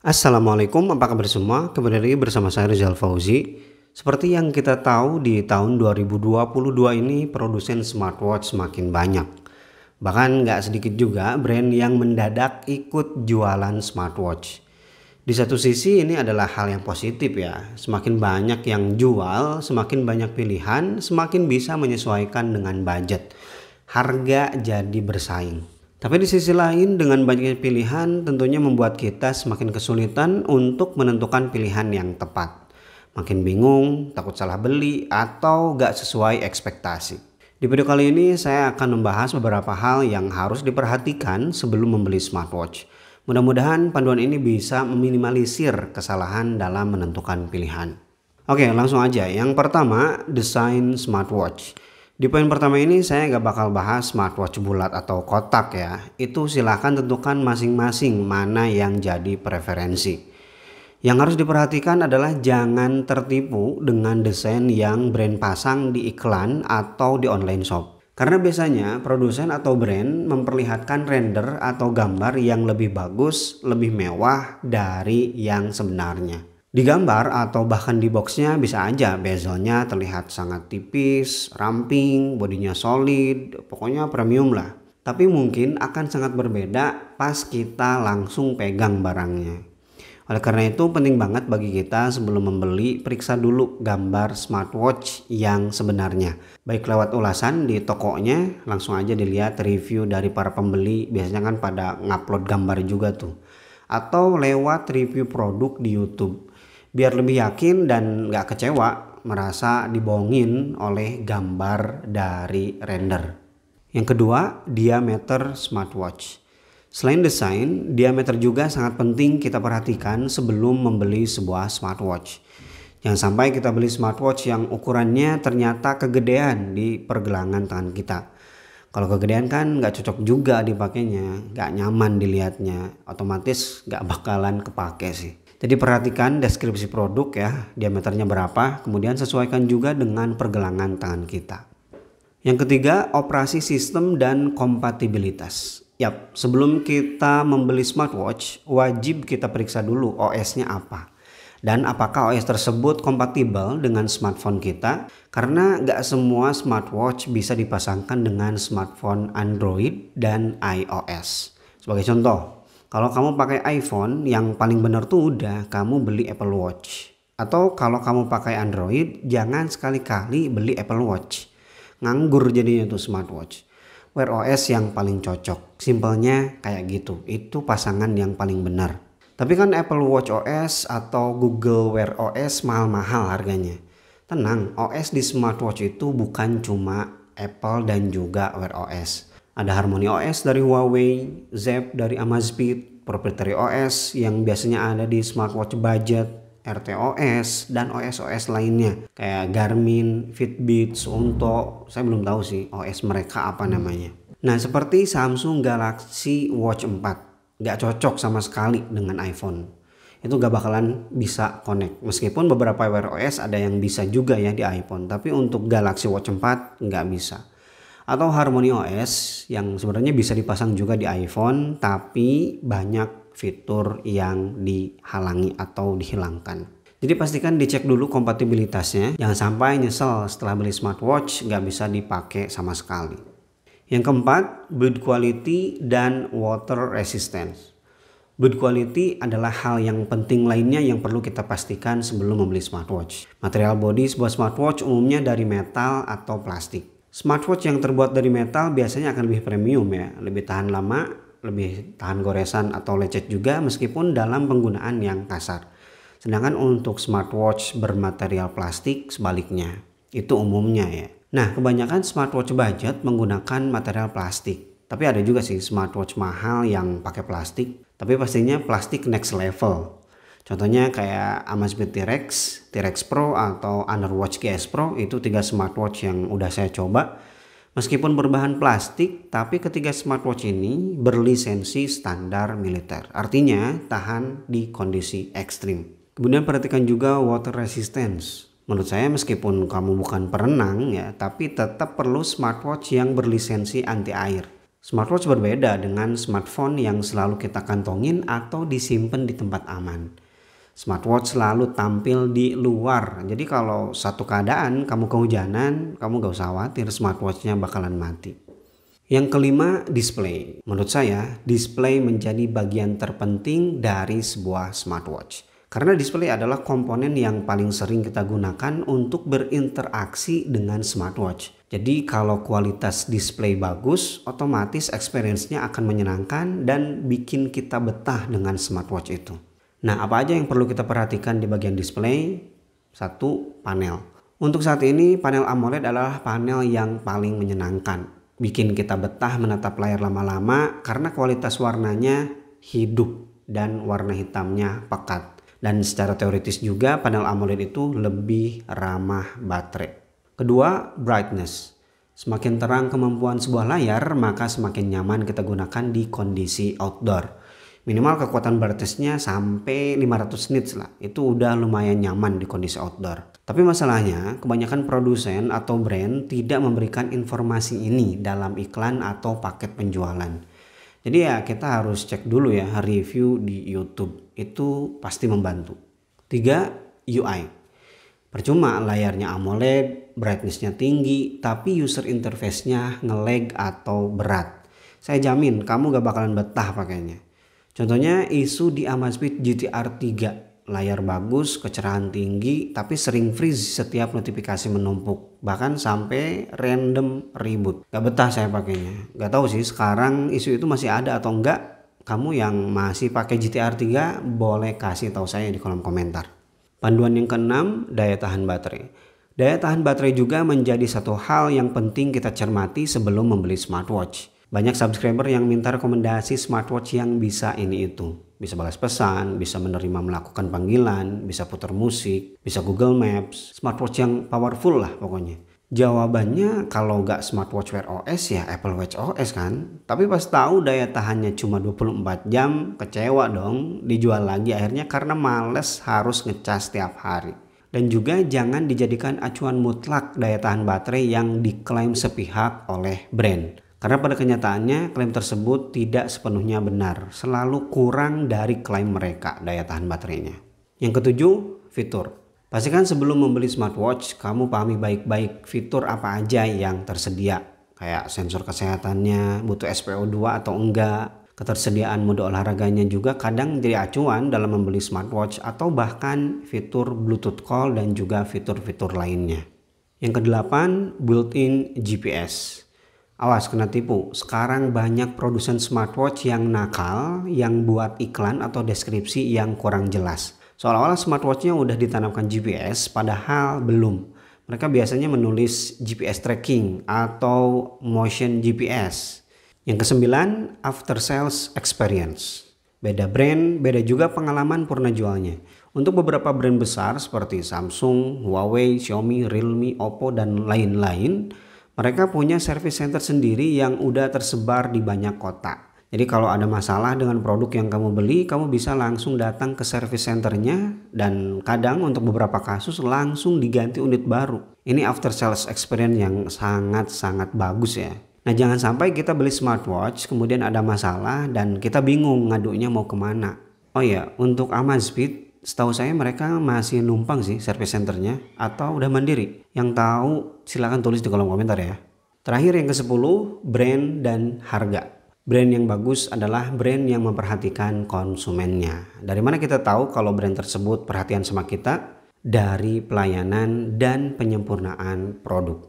Assalamualaikum, apa kabar semua? Kembali lagi bersama saya Rizal Fauzi. Seperti yang kita tahu di tahun 2022 ini produsen smartwatch semakin banyak. Bahkan nggak sedikit juga brand yang mendadak ikut jualan smartwatch. Di satu sisi ini adalah hal yang positif ya. Semakin banyak yang jual, semakin banyak pilihan, semakin bisa menyesuaikan dengan budget. Harga jadi bersaing. Tapi di sisi lain dengan banyaknya pilihan tentunya membuat kita semakin kesulitan untuk menentukan pilihan yang tepat. Makin bingung, takut salah beli, atau gak sesuai ekspektasi. Di video kali ini saya akan membahas beberapa hal yang harus diperhatikan sebelum membeli smartwatch. Mudah-mudahan panduan ini bisa meminimalisir kesalahan dalam menentukan pilihan. Oke, langsung aja. Yang pertama, desain smartwatch. Di poin pertama ini saya gak bakal bahas smartwatch bulat atau kotak ya. Itu silahkan tentukan masing-masing mana yang jadi preferensi. Yang harus diperhatikan adalah jangan tertipu dengan desain yang brand pasang di iklan atau di online shop. Karena biasanya produsen atau brand memperlihatkan render atau gambar yang lebih bagus, lebih mewah dari yang sebenarnya. Di gambar atau bahkan di boxnya bisa aja bezelnya terlihat sangat tipis, ramping, bodinya solid, pokoknya premium lah. Tapi mungkin akan sangat berbeda pas kita langsung pegang barangnya. Oleh karena itu penting banget bagi kita sebelum membeli periksa dulu gambar smartwatch yang sebenarnya. Baik lewat ulasan di tokonya, langsung aja dilihat review dari para pembeli, biasanya kan pada ngupload gambar juga tuh. Atau lewat review produk di YouTube. Biar lebih yakin dan gak kecewa merasa dibohongin oleh gambar dari render. Yang kedua, diameter smartwatch. Selain desain, diameter juga sangat penting kita perhatikan sebelum membeli sebuah smartwatch. Jangan sampai kita beli smartwatch yang ukurannya ternyata kegedean di pergelangan tangan kita. Kalau kegedean kan gak cocok juga dipakainya, gak nyaman dilihatnya, otomatis gak bakalan kepake sih. Jadi perhatikan deskripsi produk ya, diameternya berapa, kemudian sesuaikan juga dengan pergelangan tangan kita. Yang ketiga, operasi sistem dan kompatibilitas. Yap, sebelum kita membeli smartwatch, wajib kita periksa dulu OS-nya apa. Dan apakah OS tersebut kompatibel dengan smartphone kita? Karena gak semua smartwatch bisa dipasangkan dengan smartphone Android dan iOS. Sebagai contoh, kalau kamu pakai iPhone, yang paling benar tuh udah kamu beli Apple Watch. Atau kalau kamu pakai Android, jangan sekali-kali beli Apple Watch. Nganggur jadinya tuh smartwatch. Wear OS yang paling cocok. Simpelnya kayak gitu. Itu pasangan yang paling benar. Tapi kan Apple Watch OS atau Google Wear OS mahal-mahal harganya. Tenang, OS di smartwatch itu bukan cuma Apple dan juga Wear OS. Ada Harmony OS dari Huawei, Zepp dari Amazfit, proprietary OS yang biasanya ada di smartwatch budget, RTOS, dan OS-OS lainnya kayak Garmin, Fitbit, Suunto. Saya belum tahu sih OS mereka apa namanya. Nah, seperti Samsung Galaxy Watch 4, gak cocok sama sekali dengan iPhone. Itu gak bakalan bisa connect. Meskipun beberapa Wear OS ada yang bisa juga ya di iPhone, tapi untuk Galaxy Watch 4 gak bisa. Atau Harmony OS yang sebenarnya bisa dipasang juga di iPhone tapi banyak fitur yang dihalangi atau dihilangkan. Jadi pastikan dicek dulu kompatibilitasnya, jangan sampai nyesel setelah beli smartwatch nggak bisa dipakai sama sekali. Yang keempat, build quality dan water resistance. Build quality adalah hal yang penting lainnya yang perlu kita pastikan sebelum membeli smartwatch. Material bodi sebuah smartwatch umumnya dari metal atau plastik. Smartwatch yang terbuat dari metal biasanya akan lebih premium ya, lebih tahan lama, lebih tahan goresan atau lecet juga meskipun dalam penggunaan yang kasar. Sedangkan untuk smartwatch bermaterial plastik sebaliknya, itu umumnya ya. Nah, kebanyakan smartwatch budget menggunakan material plastik. Tapi ada juga sih smartwatch mahal yang pakai plastik, tapi pastinya plastik next level. Contohnya kayak Amazfit T-Rex, T-Rex Pro atau Underwatch GS Pro, itu 3 smartwatch yang udah saya coba. Meskipun berbahan plastik, tapi ketiga smartwatch ini berlisensi standar militer. Artinya tahan di kondisi ekstrim. Kemudian perhatikan juga water resistance. Menurut saya meskipun kamu bukan perenang ya, tapi tetap perlu smartwatch yang berlisensi anti air. Smartwatch berbeda dengan smartphone yang selalu kita kantongin atau disimpan di tempat aman. Smartwatch selalu tampil di luar. Jadi kalau satu keadaan kamu kehujanan, kamu gak usah khawatir smartwatchnya bakalan mati. Yang kelima, display. Menurut saya, display menjadi bagian terpenting dari sebuah smartwatch. Karena display adalah komponen yang paling sering kita gunakan untuk berinteraksi dengan smartwatch. Jadi kalau kualitas display bagus, otomatis experience-nya akan menyenangkan dan bikin kita betah dengan smartwatch itu. Nah, apa aja yang perlu kita perhatikan di bagian display? Satu, panel. Untuk saat ini, panel AMOLED adalah panel yang paling menyenangkan. Bikin kita betah menatap layar lama-lama karena kualitas warnanya hidup dan warna hitamnya pekat. Dan secara teoritis juga panel AMOLED itu lebih ramah baterai. Kedua, brightness. Semakin terang kemampuan sebuah layar, maka semakin nyaman kita gunakan di kondisi outdoor. Minimal kekuatan brightness-nya sampai 500 nits lah. Itu udah lumayan nyaman di kondisi outdoor. Tapi masalahnya, kebanyakan produsen atau brand tidak memberikan informasi ini dalam iklan atau paket penjualan. Jadi ya kita harus cek dulu ya review di YouTube, itu pasti membantu. 3. UI. Percuma layarnya AMOLED, brightness-nya tinggi, tapi user interface-nya nge-lag atau berat. Saya jamin kamu gak bakalan betah pakainya. Contohnya isu di Amazfit GT-R 3. Layar bagus, kecerahan tinggi, tapi sering freeze setiap notifikasi menumpuk. Bahkan sampai random ribut. Gak betah saya pakainya. Gak tahu sih sekarang isu itu masih ada atau enggak. Kamu yang masih pakai GT-R 3 boleh kasih tahu saya di kolom komentar. Panduan yang keenam, daya tahan baterai. Daya tahan baterai juga menjadi satu hal yang penting kita cermati sebelum membeli smartwatch. Banyak subscriber yang minta rekomendasi smartwatch yang bisa ini itu. Bisa balas pesan, bisa menerima melakukan panggilan, bisa putar musik, bisa Google Maps. Smartwatch yang powerful lah pokoknya. Jawabannya kalau nggak smartwatch Wear OS ya Apple Watch OS kan. Tapi pas tahu daya tahannya cuma 24 jam, kecewa dong. Dijual lagi akhirnya karena males harus ngecas setiap hari. Dan juga jangan dijadikan acuan mutlak daya tahan baterai yang diklaim sepihak oleh brand. Karena pada kenyataannya klaim tersebut tidak sepenuhnya benar, selalu kurang dari klaim mereka daya tahan baterainya. Yang ketujuh, fitur. Pastikan sebelum membeli smartwatch, kamu pahami baik-baik fitur apa aja yang tersedia. Kayak sensor kesehatannya, butuh SPO2 atau enggak, ketersediaan mode olahraganya juga kadang jadi acuan dalam membeli smartwatch atau bahkan fitur Bluetooth call dan juga fitur-fitur lainnya. Yang kedelapan, built-in GPS. Awas kena tipu, sekarang banyak produsen smartwatch yang nakal yang buat iklan atau deskripsi yang kurang jelas. Seolah-olah smartwatchnya udah ditanamkan GPS padahal belum. Mereka biasanya menulis GPS tracking atau motion GPS. Yang kesembilan, after sales experience. Beda brand, beda juga pengalaman purna jualnya. Untuk beberapa brand besar seperti Samsung, Huawei, Xiaomi, Realme, Oppo, dan lain-lain, mereka punya service center sendiri yang udah tersebar di banyak kota. Jadi kalau ada masalah dengan produk yang kamu beli, kamu bisa langsung datang ke service centernya dan kadang untuk beberapa kasus langsung diganti unit baru. Ini after sales experience yang sangat-sangat bagus ya. Nah jangan sampai kita beli smartwatch kemudian ada masalah dan kita bingung ngadunya mau kemana. Oh ya, untuk Amazfit setahu saya mereka masih numpang sih service centernya atau udah mandiri. Yang tahu silahkan tulis di kolom komentar ya. Terakhir yang ke-10, brand dan harga. Brand yang bagus adalah brand yang memperhatikan konsumennya. Dari mana kita tahu kalau brand tersebut perhatian sama kita? Dari pelayanan dan penyempurnaan produk.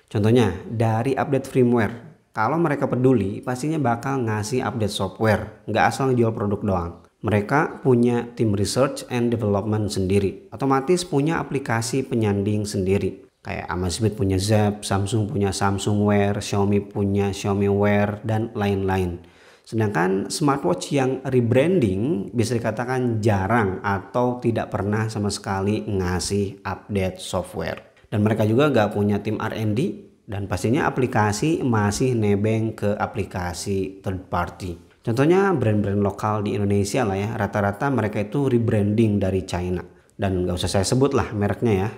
Contohnya dari update firmware. Kalau mereka peduli pastinya bakal ngasih update software. Nggak asal ngejual produk doang. Mereka punya tim research and development sendiri. Otomatis punya aplikasi penyanding sendiri. Kayak Amazfit punya Zap, Samsung punya Samsung Wear, Xiaomi punya Xiaomi Wear, dan lain-lain. Sedangkan smartwatch yang rebranding bisa dikatakan jarang atau tidak pernah sama sekali ngasih update software. Dan mereka juga gak punya tim R&D dan pastinya aplikasi masih nebeng ke aplikasi third party. Contohnya brand-brand lokal di Indonesia lah ya, rata-rata mereka itu rebranding dari China. Dan gak usah saya sebut lah mereknya ya.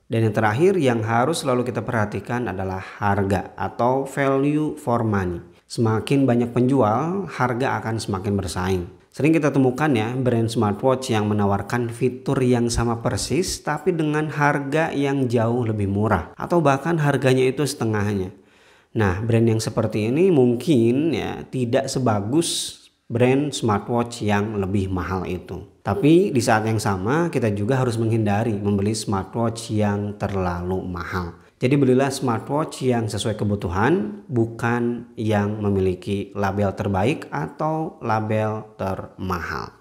Dan yang terakhir yang harus selalu kita perhatikan adalah harga atau value for money. Semakin banyak penjual, harga akan semakin bersaing. Sering kita temukan ya brand smartwatch yang menawarkan fitur yang sama persis tapi dengan harga yang jauh lebih murah atau bahkan harganya itu setengahnya. Nah, brand yang seperti ini mungkin ya tidak sebagus brand smartwatch yang lebih mahal itu. Tapi di saat yang sama kita juga harus menghindari membeli smartwatch yang terlalu mahal. Jadi belilah smartwatch yang sesuai kebutuhan, bukan yang memiliki label terbaik atau label termahal.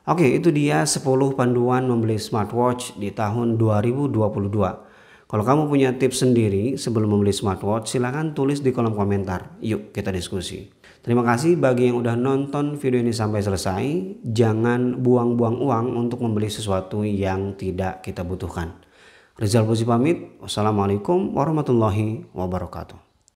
Oke, itu dia 10 panduan membeli smartwatch di tahun 2022. Kalau kamu punya tips sendiri sebelum membeli smartwatch, silahkan tulis di kolom komentar. Yuk kita diskusi. Terima kasih bagi yang udah nonton video ini sampai selesai. Jangan buang-buang uang untuk membeli sesuatu yang tidak kita butuhkan. Rizal Fauzi pamit. Wassalamualaikum warahmatullahi wabarakatuh.